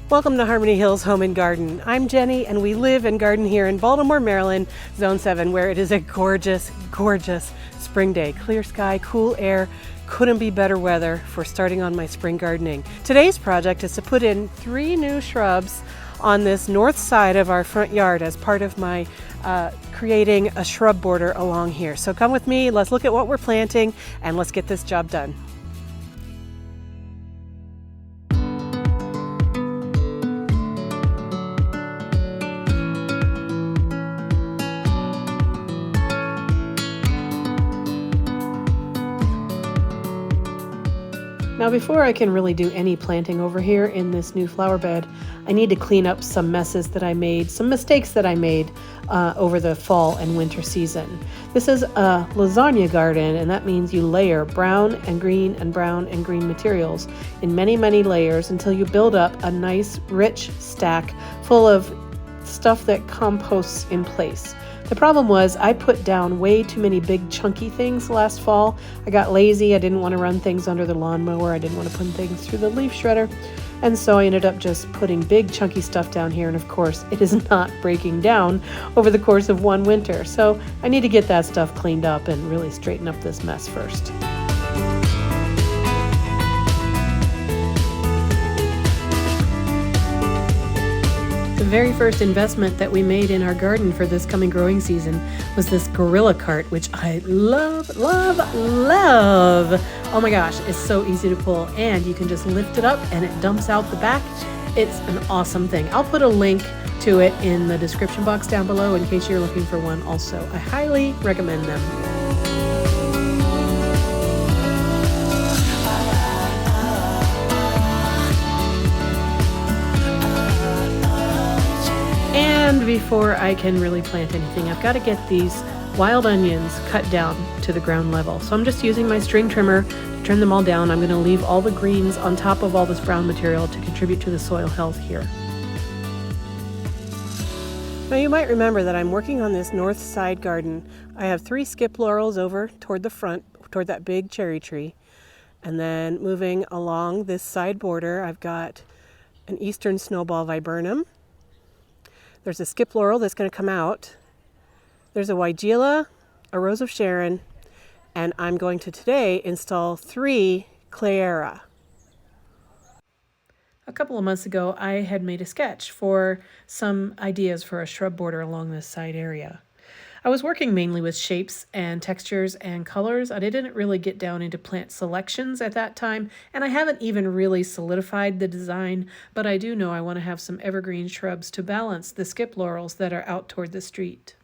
Welcome to Harmony Hills Home and Garden. I'm Jenny and we live and garden here in Baltimore, Maryland, Zone 7, where it is a gorgeous, gorgeous spring day. Clear sky, cool air, couldn't be better weather for starting on my spring gardening. Today's project is to put in 3 new shrubs on this north side of our front yard as part of my creating a shrub border along here. So come with me, let's look at what we're planting and let's get this job done. Now before I can really do any planting over here in this new flower bed, I need to clean up some messes that I made, some mistakes that I made over the fall and winter season. This is a lasagna garden, and that means you layer brown and green and brown and green materials in many, many layers until you build up a nice rich stack full of stuff that composts in place. The problem was I put down way too many big chunky things last fall. I got lazy, I didn't want to run things under the lawnmower, I didn't want to put things through the leaf shredder, and so I ended up just putting big chunky stuff down here, and of course it is not breaking down over the course of one winter. So I need to get that stuff cleaned up and really straighten up this mess first. The very first investment that we made in our garden for this coming growing season was this gorilla cart, which I love, love, love. Oh my gosh, it's so easy to pull, and you can just lift it up and it dumps out the back. It's an awesome thing. I'll put a link to it in the description box down below in case you're looking for one also. I highly recommend them. And before I can really plant anything, I've got to get these wild onions cut down to the ground level. So I'm just using my string trimmer to trim them all down. I'm going to leave all the greens on top of all this brown material to contribute to the soil health here. Now you might remember that I'm working on this north side garden. I have 3 Schip Laurels over toward the front, toward that big cherry tree. And then moving along this side border, I've got an eastern snowball viburnum. There's a Schip Laurel that's going to come out. There's a Weigela, a Rose of Sharon, and I'm going to today install 3 Cleyera. A couple of months ago, I had made a sketch for some ideas for a shrub border along this side area. I was working mainly with shapes and textures and colors. I didn't really get down into plant selections at that time, and I haven't even really solidified the design, but I do know I want to have some evergreen shrubs to balance the Schip Laurels that are out toward the street.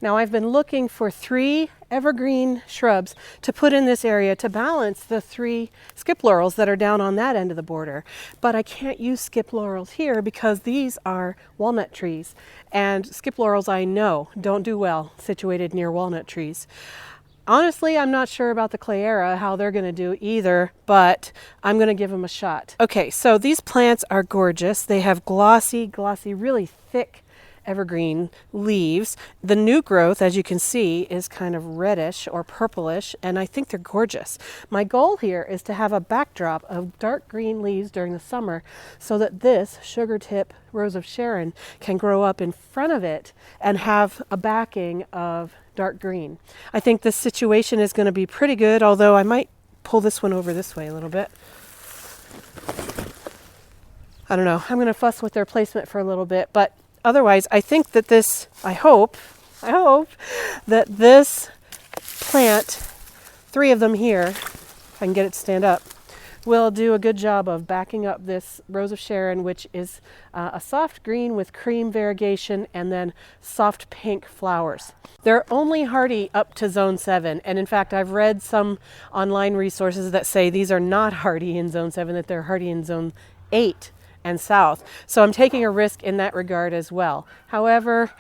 Now I've been looking for 3 evergreen shrubs to put in this area to balance the 3 Schip Laurels that are down on that end of the border. But I can't use Schip Laurels here because these are walnut trees. And Schip Laurels, I know, don't do well situated near walnut trees. Honestly, I'm not sure about the Cleyera, how they're going to do either, but I'm going to give them a shot. Okay, so these plants are gorgeous. They have glossy, really thick evergreen leaves. The new growth, as you can see, is kind of reddish or purplish, and I think they're gorgeous. My goal here is to have a backdrop of dark green leaves during the summer so that this sugar tip Rose of Sharon can grow up in front of it and have a backing of dark green. I think this situation is going to be pretty good, although I might pull this one over this way a little bit. I don't know. I'm going to fuss with their placement for a little bit, but otherwise, I think that this, I hope that this plant, 3 of them here, if I can get it to stand up, will do a good job of backing up this Rose of Sharon, which is a soft green with cream variegation and then soft pink flowers. They're only hardy up to Zone 7, and in fact, I've read some online resources that say these are not hardy in Zone 7, that they're hardy in Zone 8. And south. So I'm taking a risk in that regard as well. However,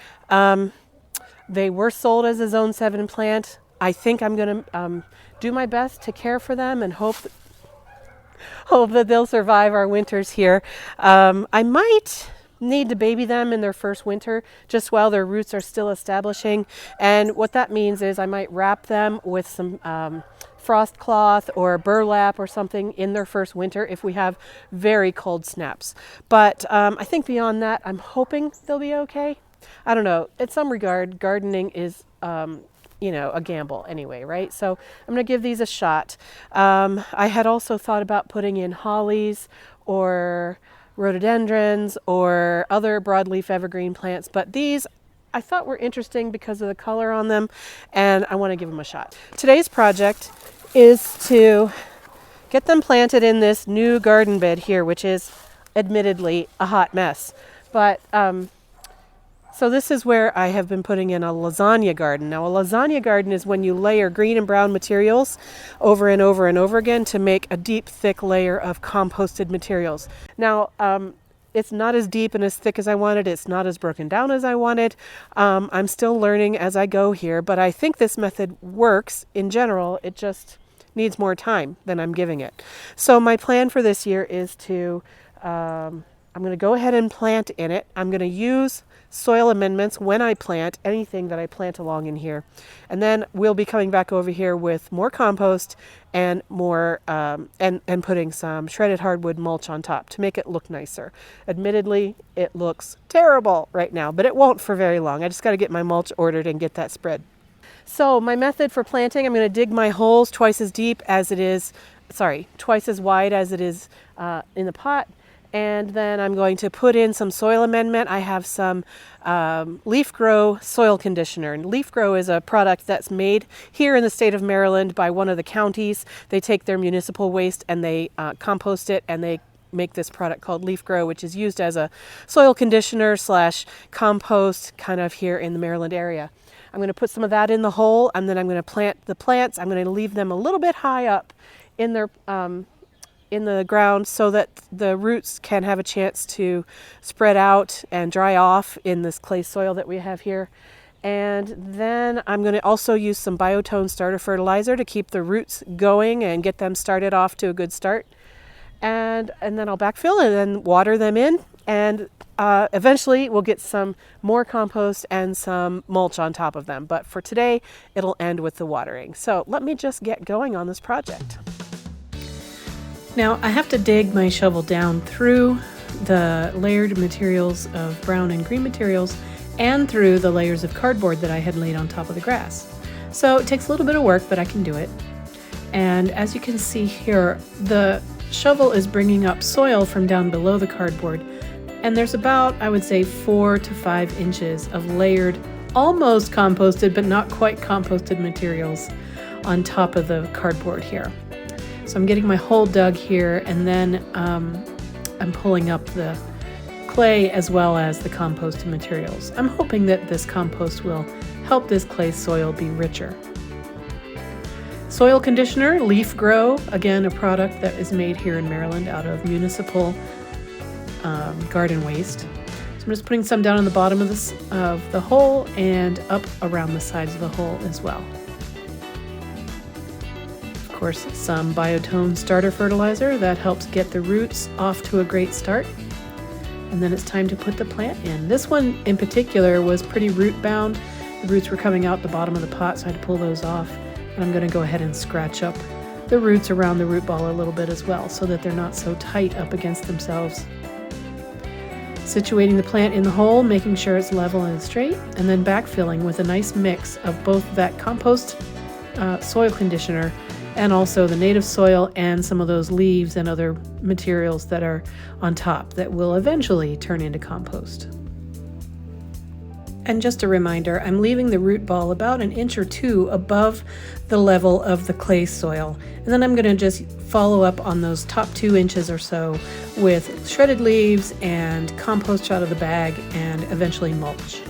they were sold as a Zone 7 plant. I think I'm going to do my best to care for them and hope that they'll survive our winters here. I might need to baby them in their first winter just while their roots are still establishing. And what that means is I might wrap them with some frost cloth or burlap or something in their first winter if we have very cold snaps. But I think beyond that, I'm hoping they'll be okay. I don't know. In some regard, gardening is, a gamble anyway, right? So I'm going to give these a shot. I had also thought about putting in hollies or rhododendrons or other broadleaf evergreen plants, but these I thought were interesting because of the color on them, and I want to give them a shot. Today's project is to get them planted in this new garden bed here, which is admittedly a hot mess. But so this is where I have been putting in a lasagna garden. Now, a lasagna garden is when you layer green and brown materials over and over and over again to make a deep, thick layer of composted materials. Now, it's not as deep and as thick as I wanted. It's not as broken down as I wanted. I'm still learning as I go here, but I think this method works in general. It just needs more time than I'm giving it. So my plan for this year is to, I'm going to go ahead and plant in it. I'm going to use soil amendments when I plant anything that I plant along in here. And then we'll be coming back over here with more compost and more and putting some shredded hardwood mulch on top to make it look nicer. Admittedly, it looks terrible right now, but it won't for very long. I just got to get my mulch ordered and get that spread. So my method for planting, I'm going to dig my holes twice as wide as it is in the pot. And then I'm going to put in some soil amendment. I have some Leaf Grow soil conditioner. And Leaf Grow is a product that's made here in the state of Maryland by one of the counties. They take their municipal waste and they compost it, and they make this product called Leaf Grow, which is used as a soil conditioner / compost kind of here in the Maryland area. I'm going to put some of that in the hole, and then I'm going to plant the plants. I'm going to leave them a little bit high up in their in the ground so that the roots can have a chance to spread out and dry off in this clay soil that we have here. And then I'm going to also use some biotone starter fertilizer to keep the roots going and get them started off to a good start. And then I'll backfill and then water them in, and eventually we'll get some more compost and some mulch on top of them. But for today, it'll end with the watering. So let me just get going on this project. Now I have to dig my shovel down through the layered materials of brown and green materials and through the layers of cardboard that I had laid on top of the grass. So it takes a little bit of work, but I can do it. And as you can see here, the shovel is bringing up soil from down below the cardboard. And there's about, I would say, 4 to 5 inches of layered, almost composted, but not quite composted materials on top of the cardboard here. So I'm getting my hole dug here, and then I'm pulling up the clay as well as the composted materials. I'm hoping that this compost will help this clay soil be richer. Soil conditioner, Leaf Grow, again a product that is made here in Maryland out of municipal garden waste. So I'm just putting some down on the bottom of the hole and up around the sides of the hole as well. Of course, some biotone starter fertilizer that helps get the roots off to a great start. And then it's time to put the plant in. This one in particular was pretty root bound. The roots were coming out the bottom of the pot, so I had to pull those off. And I'm going to go ahead and scratch up the roots around the root ball a little bit as well, so that they're not so tight up against themselves. Situating the plant in the hole, making sure it's level and straight, and then backfilling with a nice mix of both that compost soil conditioner and also the native soil and some of those leaves and other materials that are on top that will eventually turn into compost. And just a reminder, I'm leaving the root ball about 1 inch or 2 above the level of the clay soil. And then I'm going to just follow up on those top 2 inches or so with shredded leaves and compost out of the bag and eventually mulch.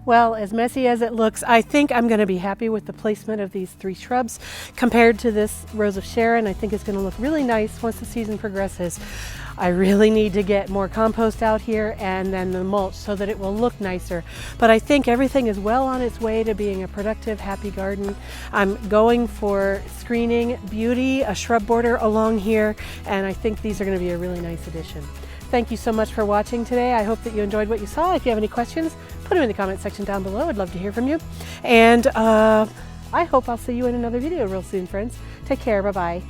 Well, as messy as it looks, I think I'm going to be happy with the placement of these 3 shrubs compared to this Rose of Sharon. I think it's going to look really nice once the season progresses. I really need to get more compost out here and then the mulch so that it will look nicer. But I think everything is well on its way to being a productive, happy garden. I'm going for screening, beauty, a shrub border along here, and I think these are going to be a really nice addition. Thank you so much for watching today. I hope that you enjoyed what you saw. If you have any questions, put them in the comment section down below. I'd love to hear from you. And I hope I'll see you in another video real soon, friends. Take care. Bye-bye.